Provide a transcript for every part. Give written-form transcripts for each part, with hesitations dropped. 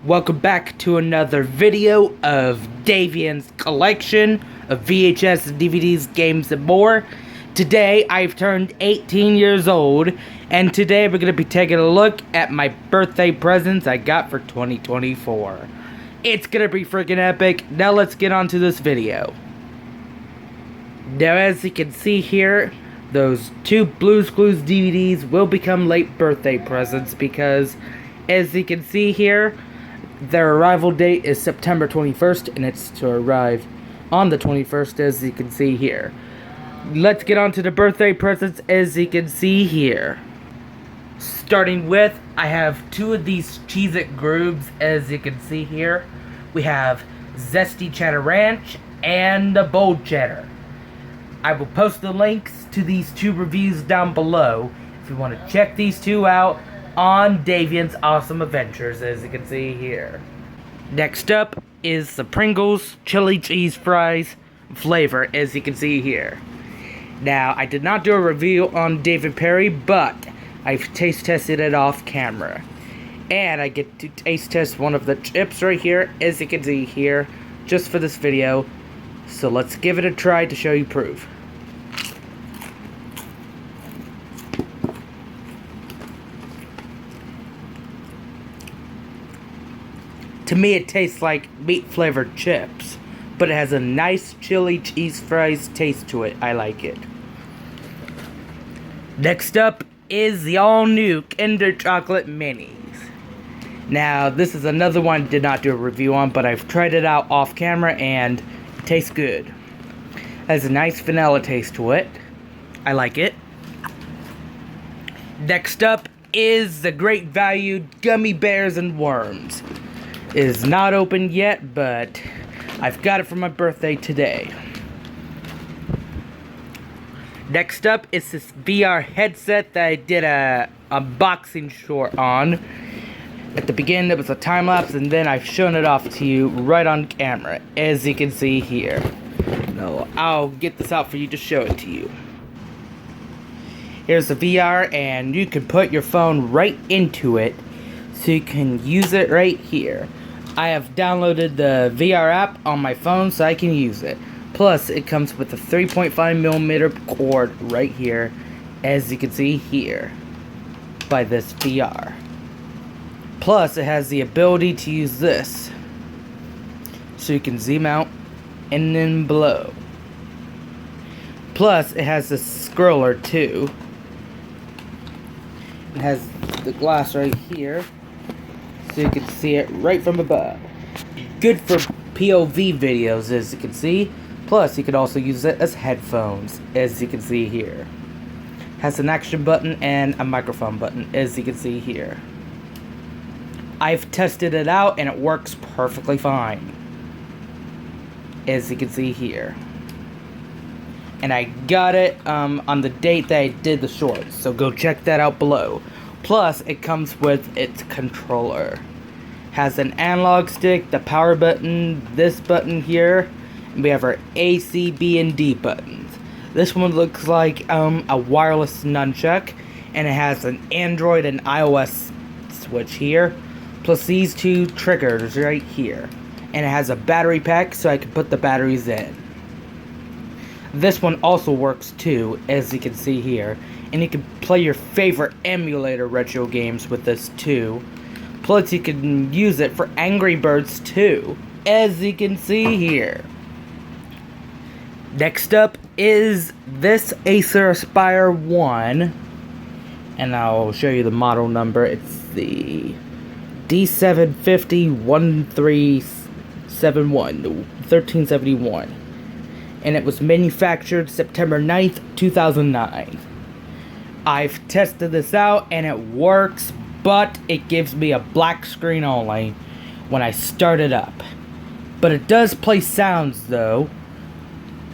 Welcome back to another video of Davian's collection of VHS, DVDs, games, and more. Today, I've turned 18 years old, and today we're going to be taking a look at my birthday presents I got for 2024. It's going to be freaking epic. Now let's get on to this video. Now, as you can see here, those two Blue's Clues DVDs will become late birthday presents because, as you can see here, their arrival date is September 21st, and it's to arrive on the 21st, as you can see here. Let's get on to the birthday presents, as you can see here. Starting with, I have two of these Cheez-It grooves, as you can see here. We have Zesty Cheddar Ranch and the Bold Cheddar. I will post the links to these two reviews down below if you want to check these two out on Davian's Awesome Adventures, as you can see here. Next up is the Pringles chili cheese fries flavor, as you can see here. Now, I did not do a review on David Perry, but I've taste tested it off camera. And I get to taste test one of the chips right here, as you can see here, just for this video. So let's give it a try to show you proof. To me, it tastes like meat-flavored chips, but it has a nice chili cheese fries taste to it. I like it. Next up is the all-new Kinder Chocolate Minis. Now, this is another one I did not do a review on, but I've tried it out off-camera, and it tastes good. It has a nice vanilla taste to it. I like it. Next up is the Great Value Gummy Bears and Worms. It is not open yet, but I've got it for my birthday today. Next up is this VR headset that I did a unboxing short on. At the beginning it was a time lapse, and then I've shown it off to you right on camera, as you can see here. No, I'll get this out for you to show it to you. Here's the VR, and you can put your phone right into it, so you can use it right here. I have downloaded the VR app on my phone so I can use it. Plus, it comes with a 3.5mm cord right here, as you can see here, by this VR. Plus, it has the ability to use this, so you can zoom out and then below. Plus, it has this scroller too. It has the glass right here, so you can see it right from above. Good for POV videos, as you can see. Plus, you could also use it as headphones, as you can see here. Has an action button and a microphone button, as you can see here. I've tested it out, and it works perfectly fine, as you can see here. And I got it on the date that I did the shorts, so go check that out below. Plus, it comes with its controller. Has an analog stick, the power button, this button here, and we have our A, C, B, and D buttons. This one looks like a wireless nunchuck, and it has an Android and iOS switch here, plus these two triggers right here. And it has a battery pack, so I can put the batteries in. This one also works too, as you can see here, and you can play your favorite emulator retro games with this too. Plus, you can use it for Angry Birds too, as you can see here. Next up is this Acer Aspire 1, and I'll show you the model number. It's the D750-1371, and it was manufactured September 9th, 2009. I've tested this out, and it works, but it gives me a black screen only when I start it up. But it does play sounds, though.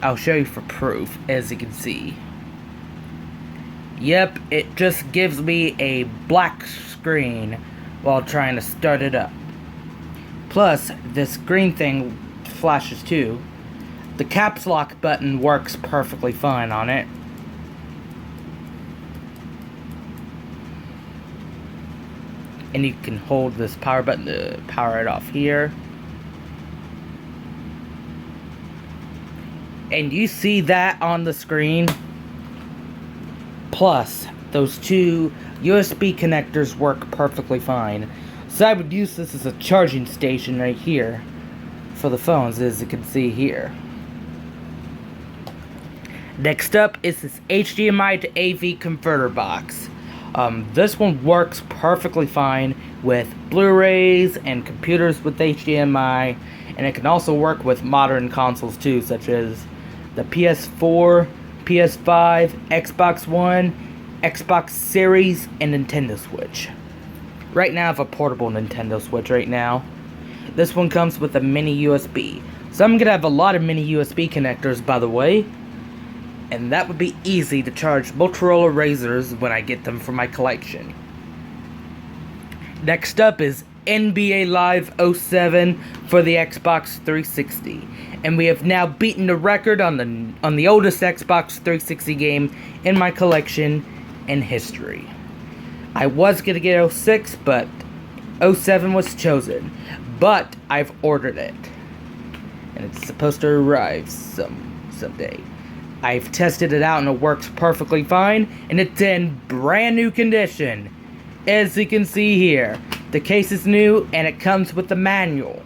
I'll show you for proof, as you can see. Yep, it just gives me a black screen while trying to start it up. Plus, this green thing flashes too. The caps lock button works perfectly fine on it. And you can hold this power button to power it off here. And you see that on the screen. Plus, those two USB connectors work perfectly fine. So I would use this as a charging station right here for the phones, as you can see here. Next up is this HDMI to AV converter box. This one works perfectly fine with Blu-rays and computers with HDMI, and it can also work with modern consoles too, such as the PS4, PS5, Xbox One, Xbox Series, and Nintendo Switch. Right now I have a portable Nintendo Switch right now. This one comes with a mini USB. So I'm gonna have a lot of mini USB connectors, by the way. And that would be easy to charge Motorola Razrs when I get them for my collection. Next up is NBA Live 07 for the Xbox 360. And we have now beaten the record on the oldest Xbox 360 game in my collection in history. I was gonna get 06, but 07 was chosen. But I've ordered it. And it's supposed to arrive someday. I've tested it out and it works perfectly fine, and it's in brand new condition. As you can see here, the case is new and it comes with the manual.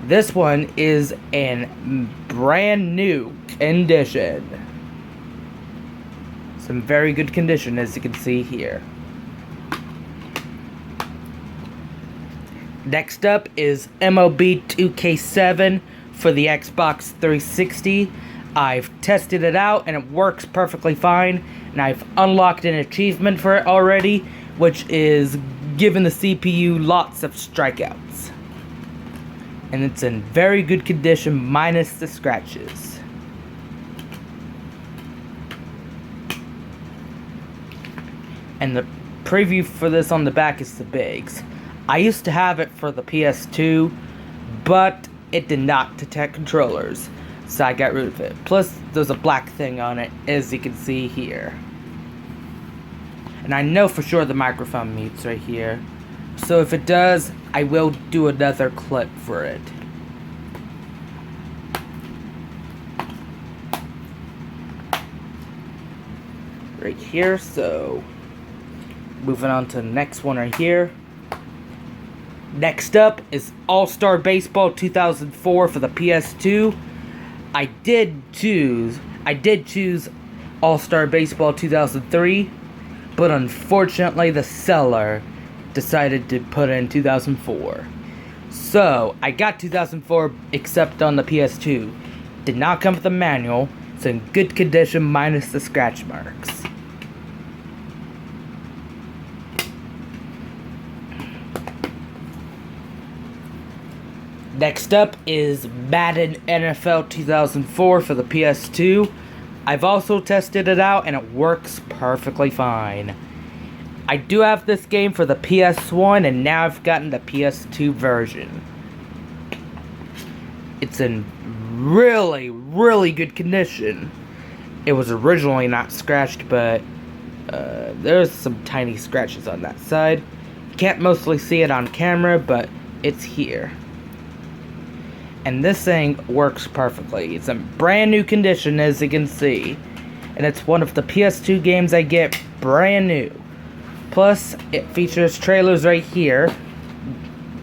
This one is in brand new condition. Some very good condition, as you can see here. Next up is MLB 2K7 for the Xbox 360. I've tested it out and it works perfectly fine, and I've unlocked an achievement for it already, which is giving the CPU lots of strikeouts. And it's in very good condition minus the scratches. And the preview for this on the back is the bigs. I used to have it for the PS2, but it did not detect controllers, so I got rid of it. Plus, there's a black thing on it, as you can see here. And I know for sure the microphone mutes right here. So if it does, I will do another clip for it. Right here, so moving on to the next one right here. Next up is All-Star Baseball 2004 for the PS2. I did choose All-Star Baseball 2003, but unfortunately the seller decided to put in 2004. So, I got 2004 except on the PS2. Did not come with a manual, it's in good condition minus the scratch marks. Next up is Madden NFL 2004 for the PS2. I've also tested it out and it works perfectly fine. I do have this game for the PS1 and now I've gotten the PS2 version. It's in really, really good condition. It was originally not scratched, but there's some tiny scratches on that side. You can't mostly see it on camera, but it's here. And this thing works perfectly. It's in brand new condition, as you can see. And it's one of the PS2 games I get brand new. Plus, it features trailers right here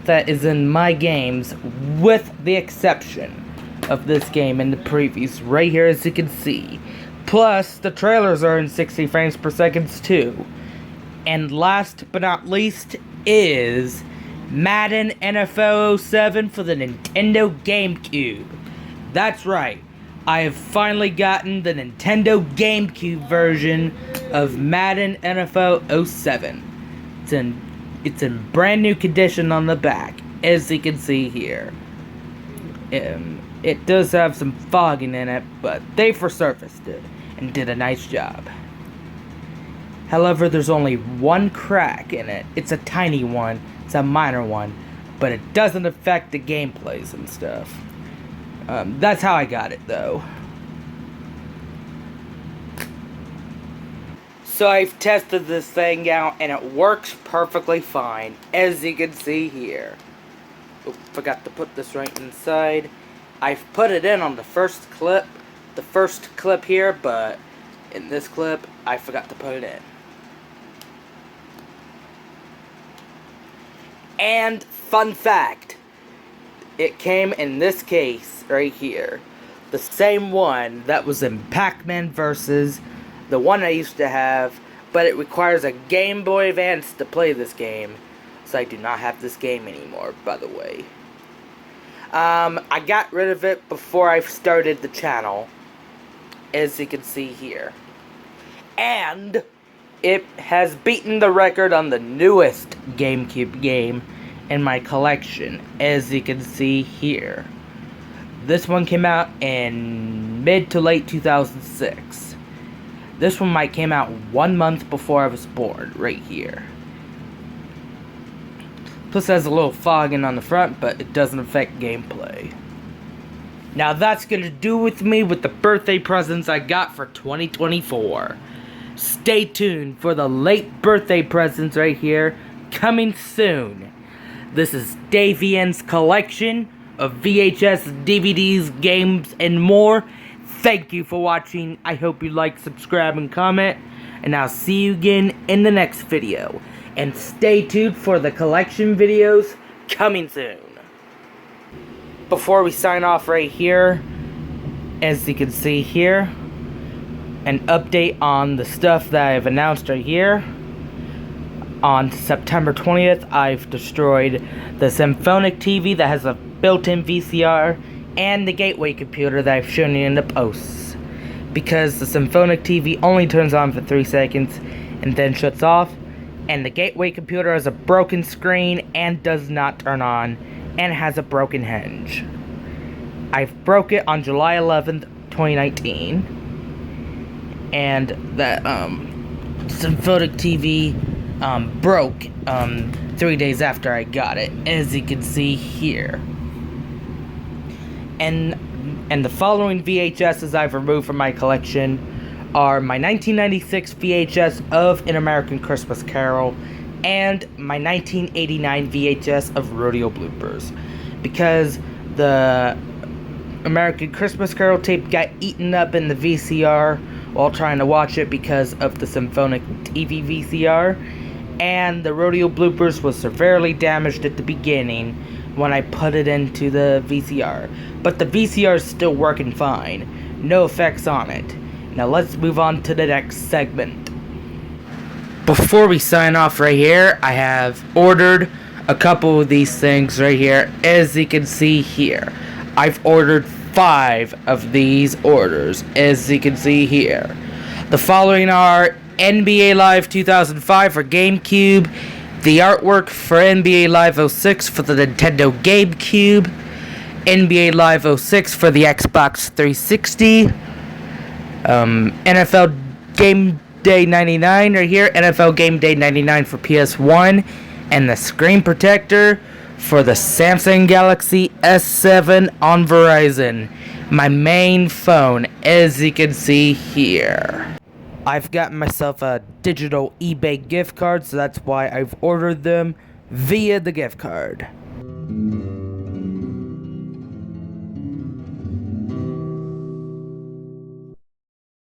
that is in my games, with the exception of this game and the previews right here, as you can see. Plus, the trailers are in 60 frames per second too. And last but not least is Madden NFL 07 for the Nintendo GameCube. That's right, I have finally gotten the Nintendo GameCube version of Madden NFL 07. It's in brand new condition on the back, as you can see here. It does have some fogging in it, but they've resurfaced it and did a nice job. However, there's only one crack in it. It's a tiny one. It's a minor one, but it doesn't affect the gameplays and stuff. That's how I got it, though. So I've tested this thing out and it works perfectly fine, as you can see here. Oh, forgot to put this right inside. I've put it in on the first clip here, but in this clip, I forgot to put it in. And fun fact, it came in this case right here. The same one that was in Pac-Man Versus, the one I used to have, but it requires a Game Boy Advance to play this game. So I do not have this game anymore, by the way. I got rid of it before I started the channel, as you can see here. And it has beaten the record on the newest GameCube game in my collection, as you can see here. This one came out in mid to late 2006. This one might came out 1 month before I was born, right here. Plus it has a little fogging on the front, but it doesn't affect gameplay. Now that's gonna do with me with the birthday presents I got for 2024. Stay tuned for the late birthday presents right here, coming soon. This is Davian's collection of VHS, DVDs, games, and more. Thank you for watching. I hope you like, subscribe, and comment. And I'll see you again in the next video. And stay tuned for the collection videos coming soon. Before we sign off right here, as you can see here, an update on the stuff that I've announced right here. On September 20th, I've destroyed the Symphonic TV that has a built-in VCR and the gateway computer that I've shown you in the posts. Because the Symphonic TV only turns on for 3 seconds and then shuts off, and the gateway computer has a broken screen and does not turn on, and has a broken hinge. I broke it on July 11th, 2019, and that Symphonic TV broke 3 days after I got it, as you can see here. And the following VHSs I've removed from my collection are my 1996 VHS of An American Christmas Carol and my 1989 VHS of Rodeo Bloopers, because the American Christmas Carol tape got eaten up in the VCR while trying to watch it because of the Symphonic TV VCR, and the Rodeo Bloopers was severely damaged at the beginning when I put it into the VCR. But the VCR is still working fine. No effects on it. Now let's move on to the next segment. Before we sign off right here, I have ordered a couple of these things right here, as you can see here. I've ordered 5 of these orders, as you can see here. The following are NBA Live 2005 for GameCube, the artwork for NBA Live 06 for the Nintendo GameCube, NBA Live 06 for the Xbox 360, NFL Game Day 99 right here, NFL Game Day 99 for PS1, and the screen protector for the Samsung Galaxy S7 on Verizon, my main phone, as you can see here. I've gotten myself a digital eBay gift card, so that's why I've ordered them via the gift card.